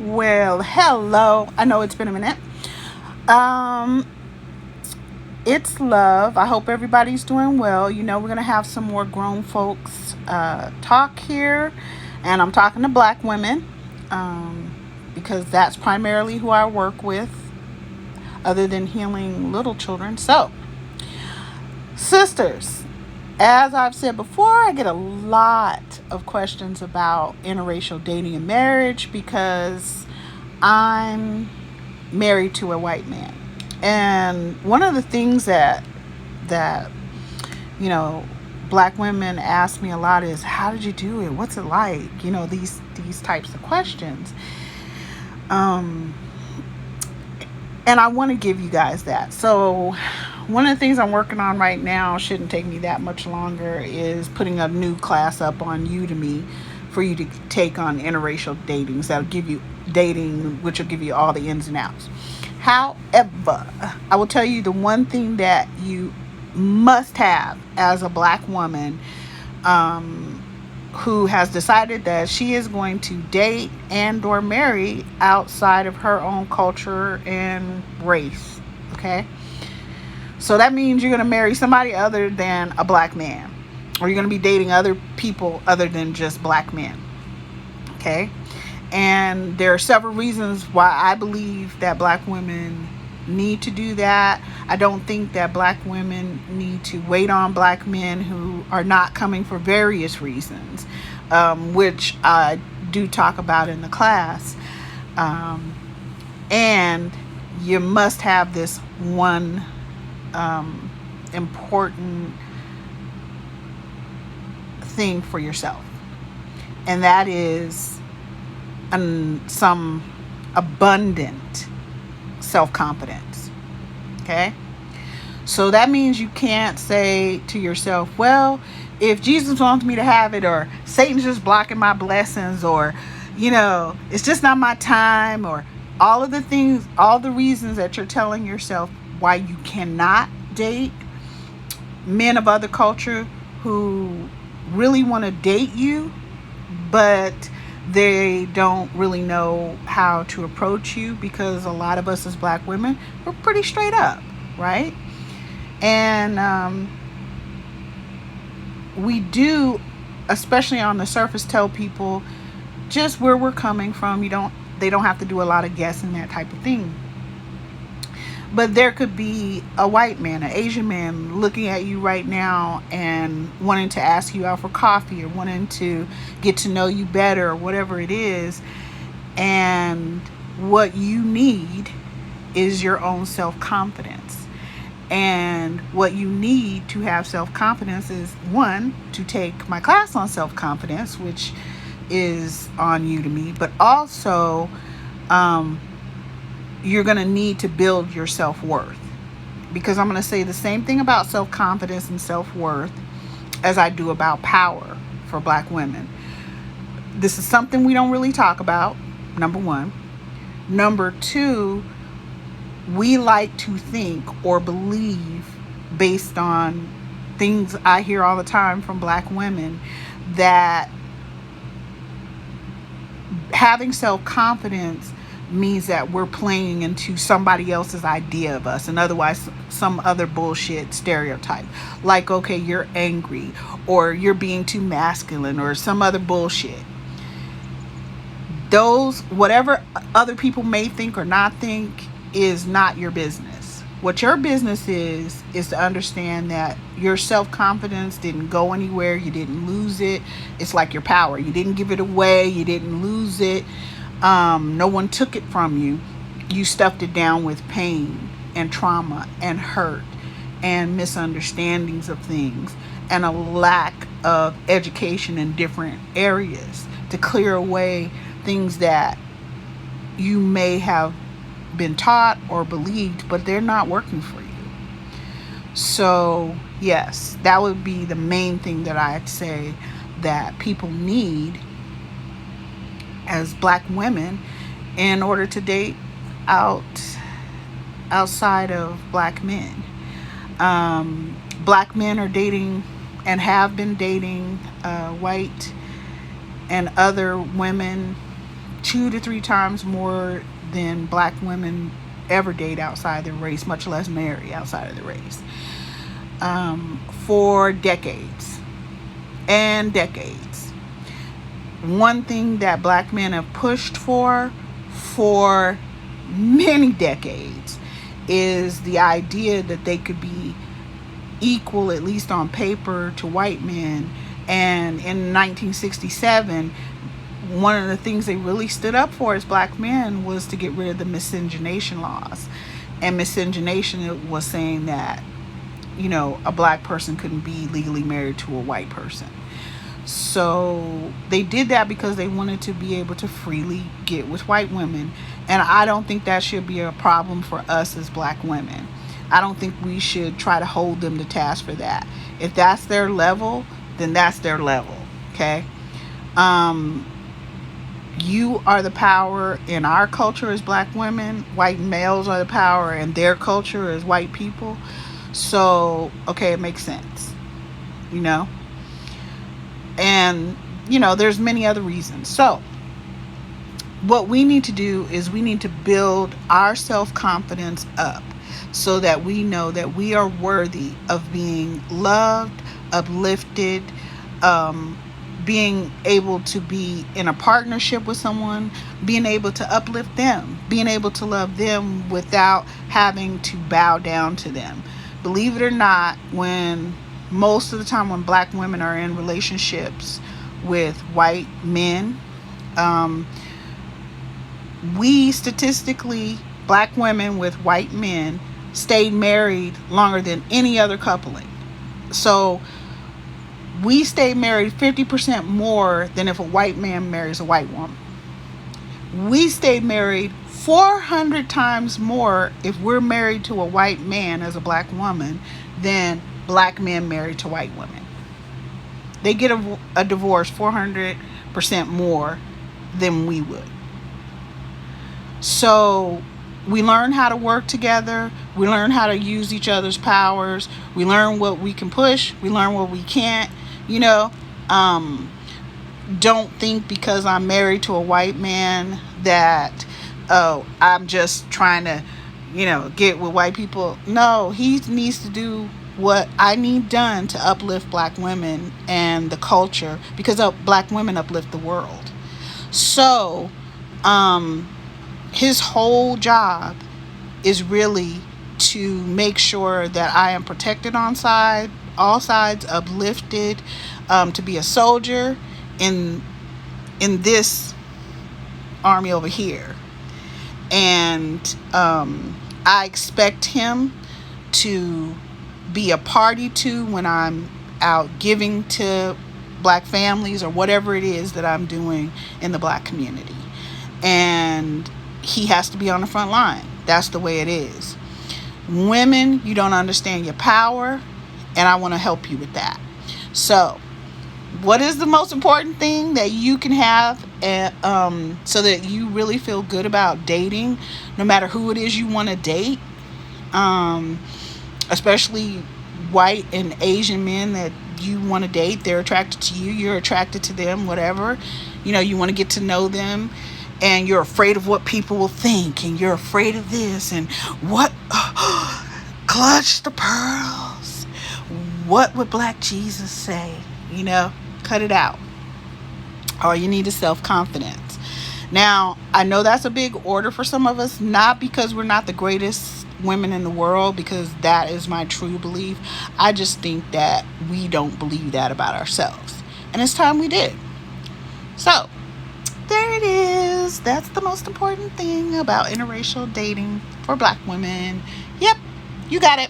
Well, hello. I know it's been a minute. Um, it's love. I hope everybody's doing well. We're gonna have some more grown folks talk here, and I'm talking to black women because that's primarily who I work with, other than healing little children. So, sisters, as I've said before, I get a lot of questions about interracial dating and marriage because I'm married to a white man. And one of the things that you know black women ask me a lot is, how did you do it? What's it like? These types of questions. Um and I want to give you guys that. So one of the things I'm working on right now, shouldn't take me that much longer, is putting a new class up on Udemy for you to take on interracial datings. That'll give you dating, which will give you all the ins and outs. However, I will tell you the one thing that you must have as a black woman who has decided that she is going to date and or marry outside of her own culture and race. Okay? So that means you're going to marry somebody other than a black man, or you're going to be dating other people other than just black men. Okay? And there are several reasons why I believe that black women need to do that. I don't think that black women need to wait on black men who are not coming for various reasons, which I do talk about in the class. And you must have this one important thing for yourself, and that is some abundant self-confidence. Okay? So that means you can't say to yourself, well, if Jesus wants me to have it, or Satan's just blocking my blessings, or it's just not my time, or all of the things, all the reasons that you're telling yourself why you cannot date men of other culture who really want to date you, but they don't really know how to approach you, because a lot of us as black women, we're pretty straight up, right? And we do, especially on the surface, tell people just where we're coming from. They don't have to do a lot of guessing, that type of thing. But there could be a white man, an Asian man looking at you right now and wanting to ask you out for coffee, or wanting to get to know you better, or whatever it is. And what you need is your own self-confidence. And what you need to have self-confidence is, one, to take my class on self-confidence, which is on Udemy, but also you're going to need to build your self-worth, because I'm going to say the same thing about self-confidence and self-worth as I do about power for black women. This is something we don't really talk about, number one. Number two, we like to think or believe, based on things I hear all the time from black women, that having self-confidence means that we're playing into somebody else's idea of us, and otherwise some other bullshit stereotype, like, okay, you're angry, or you're being too masculine, or some other bullshit. Those, whatever other people may think or not think, is not your business. What your business is to understand that your self-confidence didn't go anywhere. You didn't lose it. It's like your power. You didn't give it away. You didn't lose it. No one took it from you. You stuffed it down with pain and trauma and hurt and misunderstandings of things, and a lack of education in different areas to clear away things that you may have been taught or believed, but they're not working for you. So yes, that would be the main thing that I'd say that people need as black women in order to date outside of black men. Black men are dating and have been dating white and other women 2 to 3 times more than black women ever date outside their race, much less marry outside of the race, for decades and decades. One thing that black men have pushed for many decades is the idea that they could be equal, at least on paper, to white men. And in 1967, one of the things they really stood up for as black men was to get rid of the miscegenation laws. And miscegenation was saying that, a black person couldn't be legally married to a white person. So they did that because they wanted to be able to freely get with white women. And I don't think that should be a problem for us as black women. I don't think we should try to hold them to task for that. If that's their level, then that's their level. Okay? You are the power in our culture as black women. White males are the power in their culture as white people. So, okay, it makes sense. And, there's many other reasons. So, what we need to do is we need to build our self-confidence up so that we know that we are worthy of being loved, uplifted, being able to be in a partnership with someone, being able to uplift them, being able to love them without having to bow down to them. Believe it or not, most of the time when black women are in relationships with white men, we statistically, black women with white men stayed married longer than any other coupling. So we stay married 50% more than if a white man marries a white woman. We stay married 400 times more if we're married to a white man as a black woman than black men married to white women. They get a divorce 400% more than we would. So we learn how to work together. We learn how to use each other's powers. We learn what we can push. We learn what we can't. Don't think because I'm married to a white man that, I'm just trying to, get with white people. No, he needs to do what I need done to uplift black women and the culture, because black women uplift the world. So, his whole job is really to make sure that I am protected on all sides, uplifted, to be a soldier in this army over here. And I expect him to be a party to when I'm out giving to black families or whatever it is that I'm doing in the black community. And he has to be on the front line. That's the way it is. Women, you don't understand your power, and I want to help you with that. So, what is the most important thing that you can have so that you really feel good about dating, no matter who it is you want to date, especially white and Asian men that you want to date? They're attracted to you, you're attracted to them, whatever. You want to get to know them, and you're afraid of what people will think, and you're afraid of this, and what, clutch the pearls. What would Black Jesus say? Cut it out. All you need is self-confidence. Now, I know that's a big order for some of us, not because we're not the greatest women in the world, because that is my true belief. I just think that we don't believe that about ourselves, and it's time we did. So, there it is. That's the most important thing about interracial dating for black women. Yep, you got it.